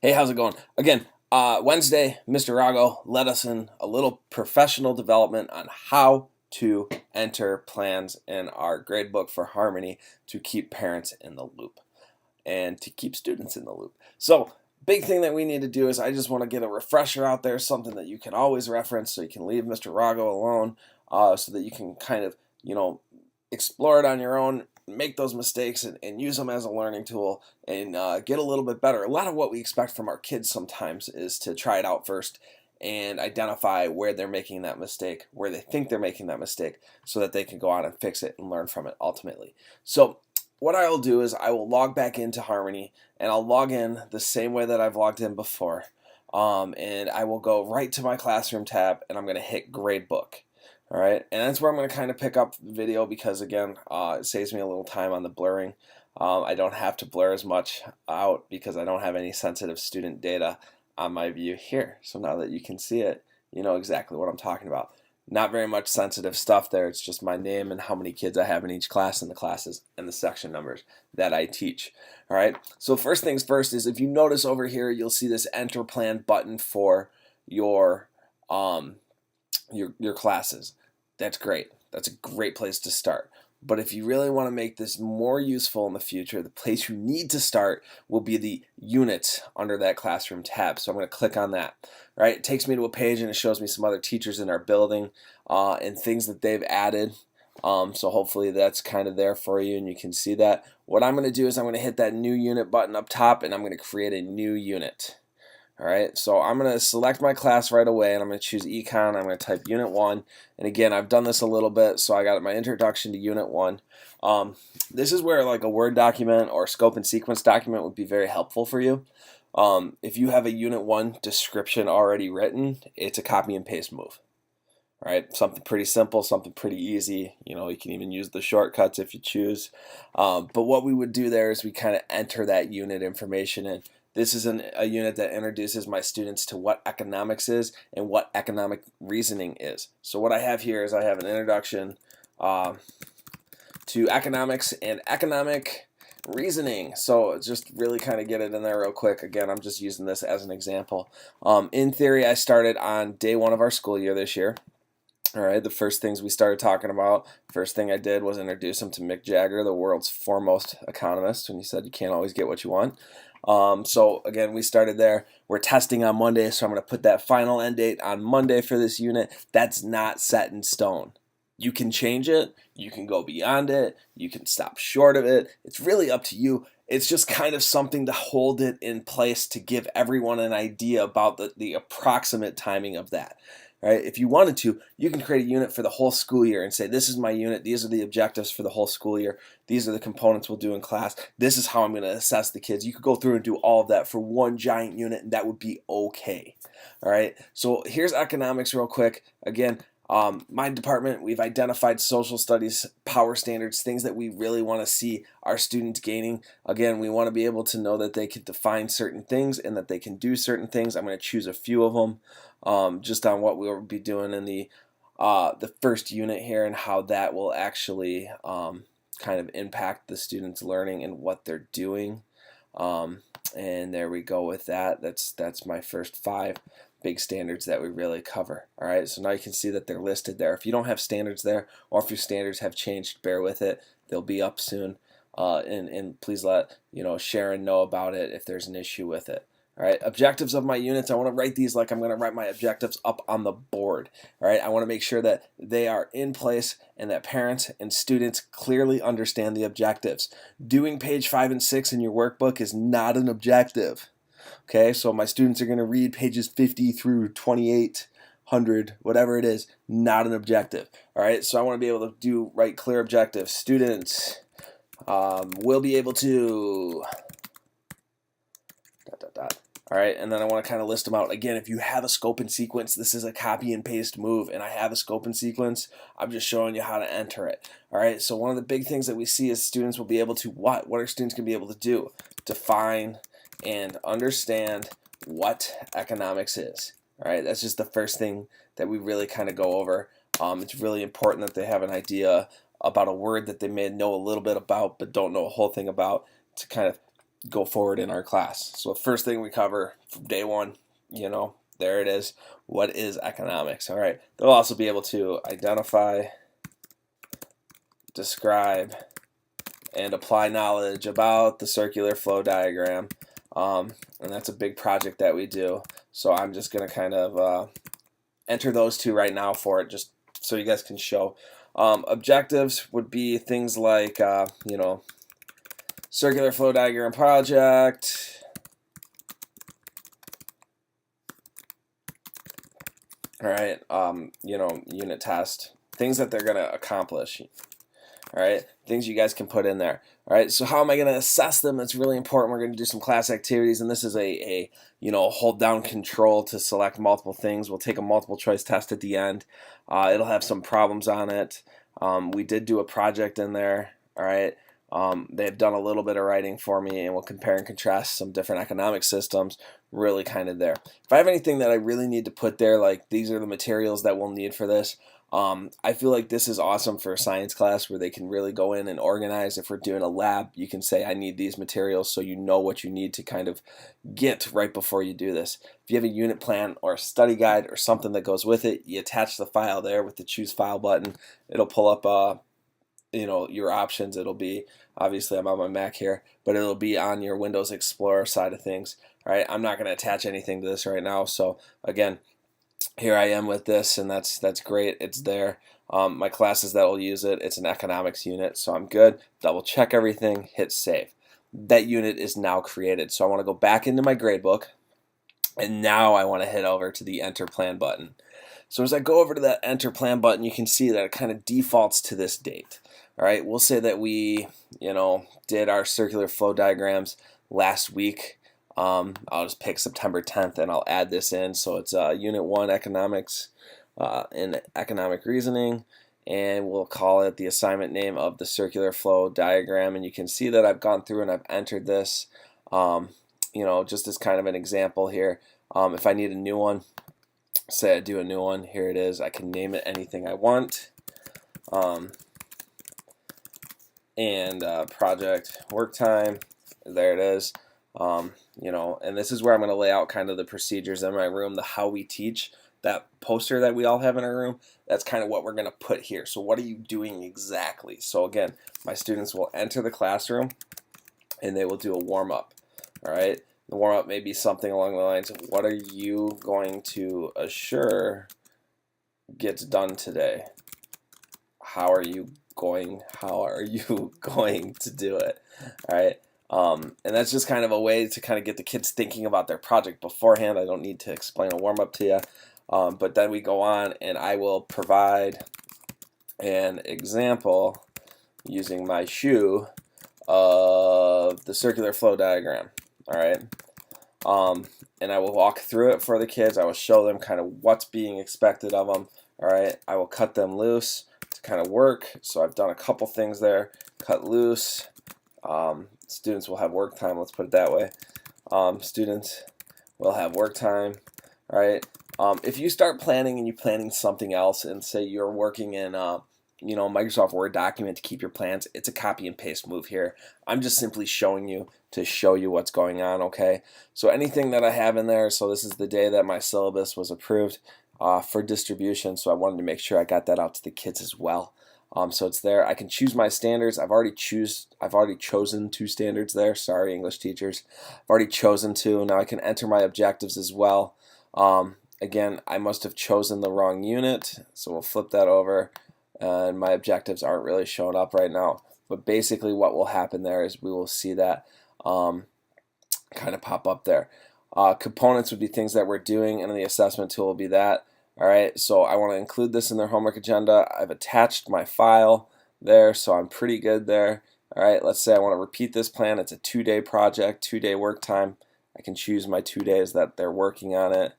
Hey, how's it going? Again, Wednesday, Mr. Rago led us in a little professional development on how to enter plans in our gradebook for Harmony to keep parents in the loop and to keep students in the loop. So, big thing that we need to do is I just want to get a refresher out there, something that you can always reference so you can leave Mr. Rago alone, so that you can kind of, explore it on your own, make those mistakes, and use them as a learning tool and get a little bit better. A lot of what we expect from our kids sometimes is to try it out first and identify where they're making that mistake, where they think they're making that mistake, so that they can go on and fix it and learn from it ultimately. So what I'll do is I will log back into Harmony, and I'll log in the same way that I've logged in before. And I will go right to my classroom tab, and I'm going to hit Gradebook. All right, and that's where I'm going to kind of pick up video because, again, it saves me a little time on the blurring. I don't have to blur as much out because I don't have any sensitive student data on my view here. So now that you can see it, you know exactly what I'm talking about. Not very much sensitive stuff there. It's just my name and how many kids I have in each class and the classes and the section numbers that I teach. All right, so first things first is if you notice over here, you'll see this Enter Plan button for your classes. That's great. That's a great place to start. But if you really want to make this more useful in the future, the place you need to start will be the units under that classroom tab. So I'm going to click on that. Right? It takes me to a page and it shows me some other teachers in our building and things that they've added. So hopefully that's kind of there for you and you can see that. What I'm going to do is I'm going to hit that new unit button up top and I'm going to create a new unit. Alright, so I'm going to select my class right away and I'm going to choose Econ. I'm going to type Unit 1. And again, I've done this a little bit, so I got my introduction to Unit 1. This is where like a Word document or scope and sequence document would be very helpful for you. If you have a Unit 1 description already written, it's a copy and paste move. Right, something pretty simple, something pretty easy. You can even use the shortcuts if you choose. But what we would do there is we kind of enter that unit information in. This is a unit that introduces my students to what economics is and what economic reasoning is. So what I have here is I have an introduction to economics and economic reasoning. So just really kind of get it in there real quick. Again, I'm just using this as an example. In theory, I started on day 1 of our school year this year. All right, the first things we started talking about, first thing I did was introduce him to Mick Jagger, the world's foremost economist, and he said you can't always get what you want. So again, we started there. We're testing on Monday, so I'm going to put that final end date on Monday for this unit. That's not set in stone. You can change it, you can go beyond it, you can stop short of it. It's really up to you. It's just kind of something to hold it in place to give everyone an idea about the approximate timing of that. Right? If you wanted to, you can create a unit for the whole school year and say, this is my unit, these are the objectives for the whole school year, these are the components we'll do in class, this is how I'm going to assess the kids. You could go through and do all of that for one giant unit, and that would be okay. All right, so here's economics real quick. Again, my department, we've identified social studies, power standards, things that we really want to see our students gaining. Again, we want to be able to know that they can define certain things and that they can do certain things. I'm going to choose a few of them just on what we'll be doing in the first unit here and how that will actually kind of impact the students' learning and what they're doing. And there we go with that. That's my first 5 big standards that we really cover. All right, so now you can see that they're listed there. If you don't have standards there, or if your standards have changed, bear with it. They'll be up soon. And please let Sharon know about it if there's an issue with it. All right, objectives of my units, I want to write these like I'm going to write my objectives up on the board. All right, I want to make sure that they are in place and that parents and students clearly understand the objectives. Doing page 5 and 6 in your workbook is not an objective. Okay, so my students are going to read pages 50 through 2800, whatever it is, not an objective. All right, so I want to be able to write clear objectives. Students will be able to... All right, and then I want to kind of list them out. Again, if you have a scope and sequence, this is a copy and paste move, and I have a scope and sequence. I'm just showing you how to enter it. All right, so one of the big things that we see is students will be able to what? What are students going to be able to do? Define and understand what economics is. All right, that's just the first thing that we really kind of go over. It's really important that they have an idea about a word that they may know a little bit about but don't know a whole thing about to kind of go forward in our class. So the first thing we cover from day one, there it is. What is economics? All right. They'll also be able to identify, describe, and apply knowledge about the circular flow diagram. And that's a big project that we do. So I'm just going to kind of enter those two right now for it, just so you guys can show. Objectives would be things like, circular flow diagram project. All right, unit test, things that they're going to accomplish. All right, things you guys can put in there. All right, so how am I going to assess them? It's really important. We're going to do some class activities, and this is a hold down control to select multiple things. We'll take a multiple choice test at the end. It'll have some problems on it. We did do a project in there. All right, they've done a little bit of writing for me, and we'll compare and contrast some different economic systems. Really kind of there. If I have anything that I really need to put there, like these are the materials that we'll need for this, I feel like this is awesome for a science class where they can really go in and organize. If we're doing a lab, you can say, I need these materials, so you know what you need to kind of get right before you do this. If you have a unit plan or a study guide or something that goes with it, you attach the file there with the choose file button. It'll pull up your options. It'll be, obviously I'm on my Mac here, but it'll be on your Windows Explorer side of things. All right, I'm not going to attach anything to this right now, so again, here I am with this, and that's great. It's there. My classes that will use it, it's an economics unit, so I'm good. Double check everything, hit save. That unit is now created, so I want to go back into my gradebook, and now I want to head over to the enter plan button. So as I go over to that enter plan button, you can see that it kind of defaults to this date. All right, we'll say that we, did our circular flow diagrams last week. I'll just pick September 10th and I'll add this in. So it's Unit 1 Economics and Economic Reasoning, and we'll call it the assignment name of the circular flow diagram. And you can see that I've gone through and I've entered this, just as kind of an example here. If I need a new one, say I do a new one, here it is. I can name it anything I want. Project work time, there it is. And this is where I'm going to lay out kind of the procedures in my room, the how we teach. That poster that we all have in our room, that's kind of what we're going to put here. So what are you doing exactly? So again, my students will enter the classroom and they will do a warm-up. All right, the warm-up may be something along the lines of, what are you going to assure gets done today? How are you going to do it? All right. And that's just kind of a way to kind of get the kids thinking about their project beforehand. I don't need to explain a warm-up to you. But then we go on and I will provide an example using my shoe of the circular flow diagram. All right. And I will walk through it for the kids. I will show them kind of what's being expected of them. All right. I will cut them loose to kind of work. So I've done a couple things there. Cut loose. Students will have work time, let's put it that way. Students will have work time, right? If you start planning and you're planning something else, and say you're working in Microsoft Word document to keep your plans, it's a copy and paste move here. I'm just simply showing you to show you what's going on, okay? So anything that I have in there, so this is the day that my syllabus was approved for distribution, so I wanted to make sure I got that out to the kids as well. So it's there. I can choose my standards. I've already chosen 2 standards there. Sorry, English teachers. I've already chosen 2. Now I can enter my objectives as well. Again, I must have chosen the wrong unit, so we'll flip that over. And my objectives aren't really showing up right now. But basically what will happen there is we will see that kind of pop up there. Components would be things that we're doing, and the assessment tool will be that. All right, so I want to include this in their homework agenda. I've attached my file there, so I'm pretty good there. All right, let's say I want to repeat this plan. It's a 2-day project, 2-day work time. I can choose my 2 days that they're working on it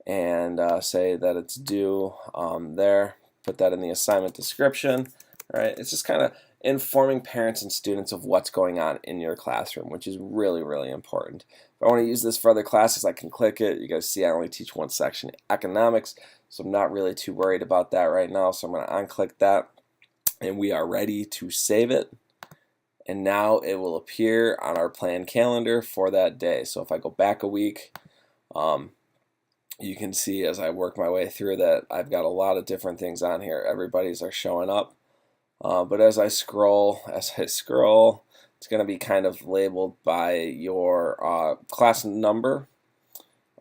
and say that it's due there. Put that in the assignment description. All right, it's just kind of informing parents and students of what's going on in your classroom, which is really, really important. If I want to use this for other classes, I can click it. You guys see I only teach one section, economics, so I'm not really too worried about that right now. So I'm going to unclick that, and we are ready to save it. and now it will appear on our plan calendar for that day. So if I go back a week, you can see as I work my way through that I've got a lot of different things on here. Everybody's are showing up. But as I scroll, it's going to be kind of labeled by your class number.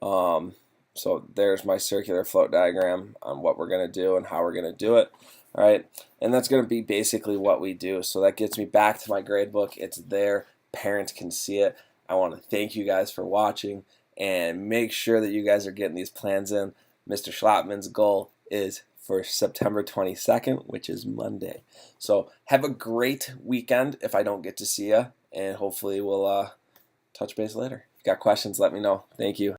So there's my circular float diagram on what we're going to do and how we're going to do it. All right, and that's going to be basically what we do. So that gets me back to my grade book. It's there. Parents can see it. I want to thank you guys for watching and make sure that you guys are getting these plans in. Mr. Schlotman's goal is for September 22nd, which is Monday. So have a great weekend if I don't get to see you, and hopefully we'll touch base later. If you got questions, let me know. Thank you.